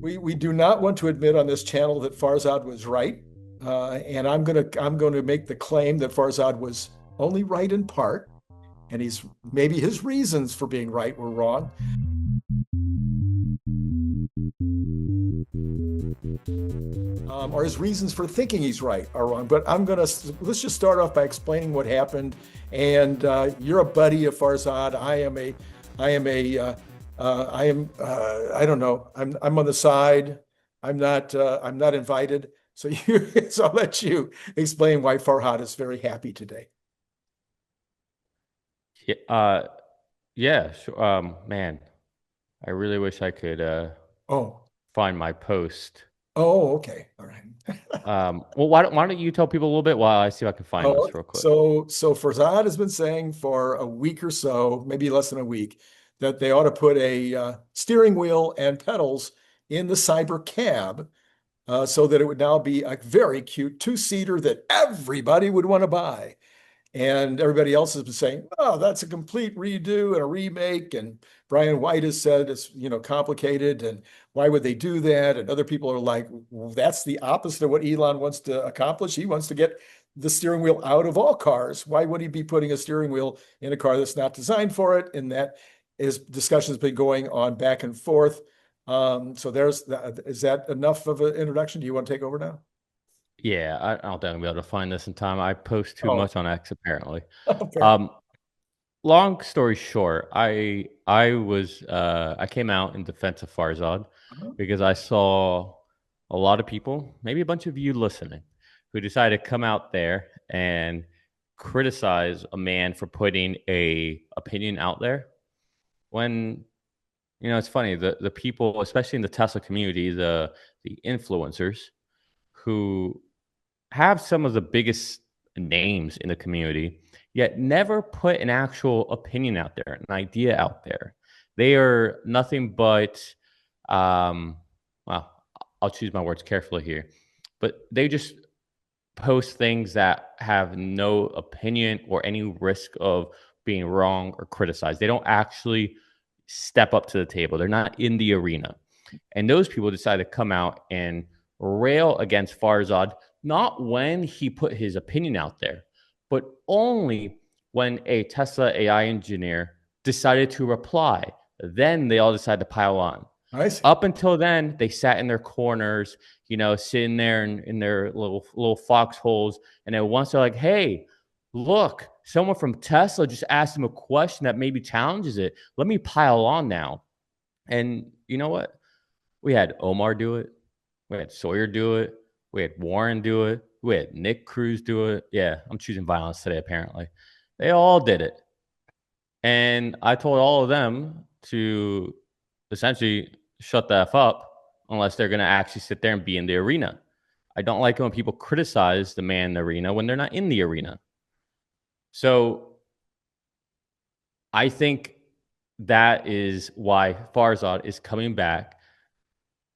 We do not want to admit on this channel that Farzad was right, and I'm going to make the claim that Farzad was only right in part, and he's maybe his reasons for being right were wrong. Or his reasons for thinking he's right are wrong. But let's just start off by explaining what happened. And you're a buddy of Farzad. I don't know. I'm on the side. I'm not invited. So so I'll let you explain why Farhad is very happy today. Yeah, yeah, sure. Man, I really wish I could Oh, find my post. oh, okay. All right. Well, why don't you tell people a little bit while I see if I can find Oh, this real quick? so Farzad has been saying for a week or so, maybe less than a week, that they ought to put a steering wheel and pedals in the Cybercab, so that it would now be a very cute two-seater that everybody would want to buy. And everybody else has been saying, "Oh, that's a complete redo and a remake." And Brian White has said it's, complicated, and why would they do that? And other people are like, well, that's the opposite of what Elon wants to accomplish. He wants to get the steering wheel out of all cars. Why would he be putting a steering wheel in a car that's not designed for it? And that is discussion's been going on back and forth. So is that enough of an introduction? Do you want to take over now? Yeah, I'll definitely be able to find this in time. I post too Oh, much on X apparently. fair. Um, Long story short, I came out in defense of Farzad because I saw a lot of people, maybe a bunch of you listening, who decided to come out there and criticize a man for putting a opinion out there when it's funny, the people, especially in the Tesla community, the influencers who have some of the biggest names in the community, yet never put an actual opinion out there, an idea out there. They are nothing but, well, I'll choose my words carefully here, but they just post things that have no opinion or any risk of being wrong or criticized. They don't actually step up to the table. They're not in the arena. And those people decide to come out and rail against Farzad, not when he put his opinion out there, but only when a Tesla AI engineer decided to reply. Then they all decided to pile on. I see. Up until then, they sat in their corners, sitting there in their little foxholes. And then once they're like, "Hey, look, someone from Tesla just asked them a question that maybe challenges it. Let me pile on now." And you know what? We had Omar do it. We had Sawyer do it. We had Warren do it. We had Nick Cruz do it. Yeah, I'm choosing violence today, apparently. They all did it. And I told all of them to essentially shut the F up unless they're going to actually sit there and be in the arena. I don't like it when people criticize the man in the arena when they're not in the arena. So I think that is why Farzad is coming back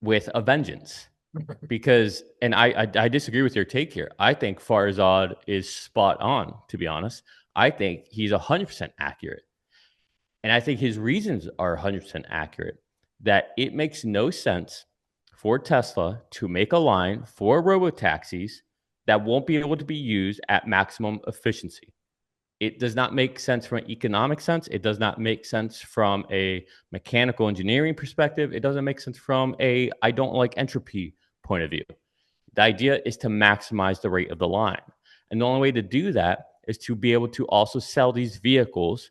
with a vengeance. Because, and I disagree with your take here. I think Farzad is spot on, to be honest. I think he's 100% accurate. And I think his reasons are 100% accurate. That it makes no sense for Tesla to make a line for robotaxis that won't be able to be used at maximum efficiency. It does not make sense from an economic sense. It does not make sense from a mechanical engineering perspective. It doesn't make sense from a I don't like entropy point of view. The idea is to maximize the rate of the line. And the only way to do that is to be able to also sell these vehicles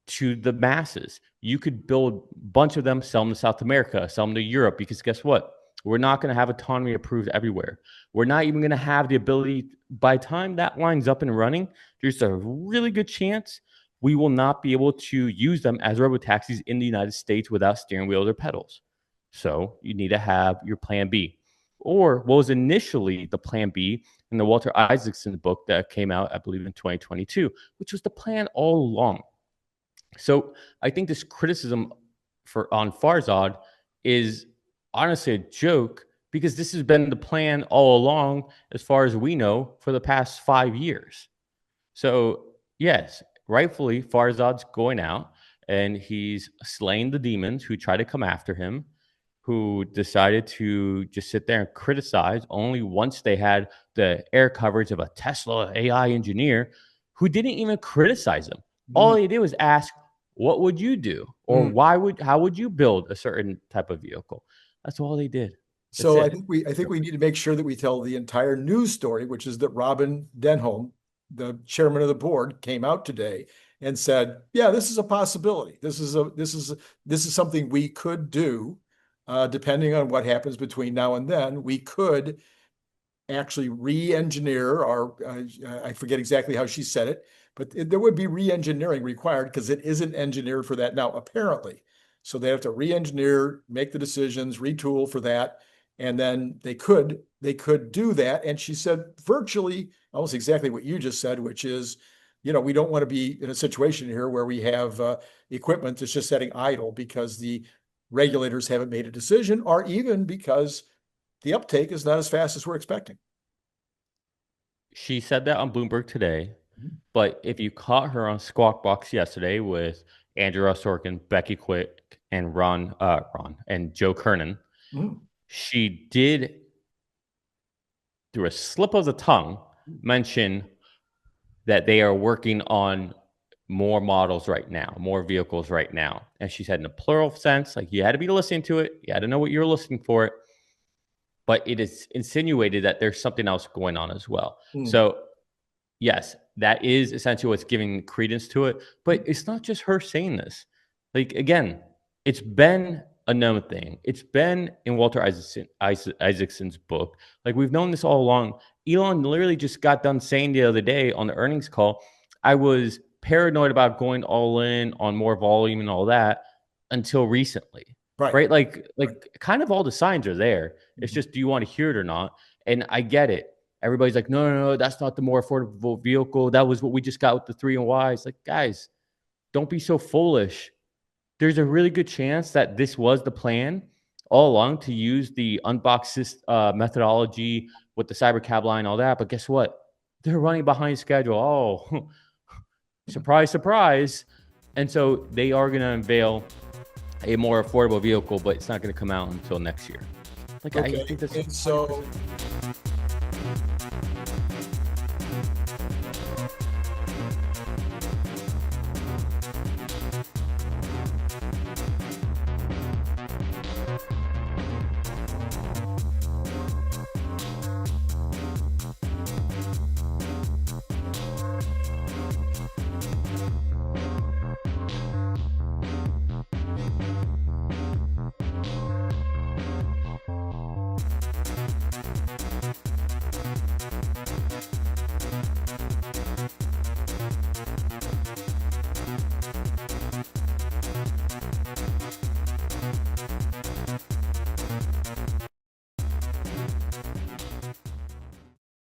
to the masses. You could build a bunch of them, sell them to South America, sell them to Europe, because guess what? We're not going to have autonomy approved everywhere. We're not even going to have the ability, by the time that line's up and running, there's a really good chance we will not be able to use them as robotaxis in the United States without steering wheels or pedals. So you need to have your plan B. Or what was initially the plan B in the Walter Isaacson book that came out, I believe, in 2022, which was the plan all along. So I think this criticism on Farzad is honestly a joke because this has been the plan all along, as far as we know, for the past 5 years. So yes, rightfully, Farzad's going out and he's slain the demons who try to come after him, who decided to just sit there and criticize only once they had the air coverage of a Tesla AI engineer who didn't even criticize him. All he did was ask, what would you do? Or how would you build a certain type of vehicle? That's all they did. So I think we need to make sure that we tell the entire news story, which is that Robin Denholm, the chairman of the board, came out today and said, yeah, this is a possibility. This is something we could do. Depending on what happens between now and then, we could actually re-engineer our, I forget exactly how she said it, but there would be re-engineering required because it isn't engineered for that now, apparently. So they have to re-engineer, make the decisions, retool for that. And then they could do that. And she said virtually almost exactly what you just said, which is, we don't want to be in a situation here where we have equipment that's just sitting idle because the regulators haven't made a decision, or even because the uptake is not as fast as we're expecting. She said that on Bloomberg today, but if you caught her on Squawk Box yesterday with Andrew Ross Sorkin, Becky Quick, and Ron and Joe Kernan, she did, through a slip of the tongue, mention that they are working on more models right now, more vehicles right now. And she said in a plural sense, like you had to be listening to it. You had to know what you're listening for it. But it is insinuated that there's something else going on as well. So yes, that is essentially what's giving credence to it. But it's not just her saying this. Like, again, it's been a known thing. It's been in Walter Isaacson's book. Like, we've known this all along. Elon literally just got done saying the other day on the earnings call, I was paranoid about going all in on more volume and all that until recently. Right? Like kind of all the signs are there. It's just, do you want to hear it or not? And I get it. Everybody's like, no, that's not the more affordable vehicle. That was what we just got with the 3 and Y. It's like, guys, don't be so foolish. There's a really good chance that this was the plan all along, to use the unboxed methodology with the Cybercab line, all that. But guess what? They're running behind schedule. Oh, surprise, surprise. And so they are going to unveil a more affordable vehicle, but it's not going to come out until next year. Like, okay. I think that's so.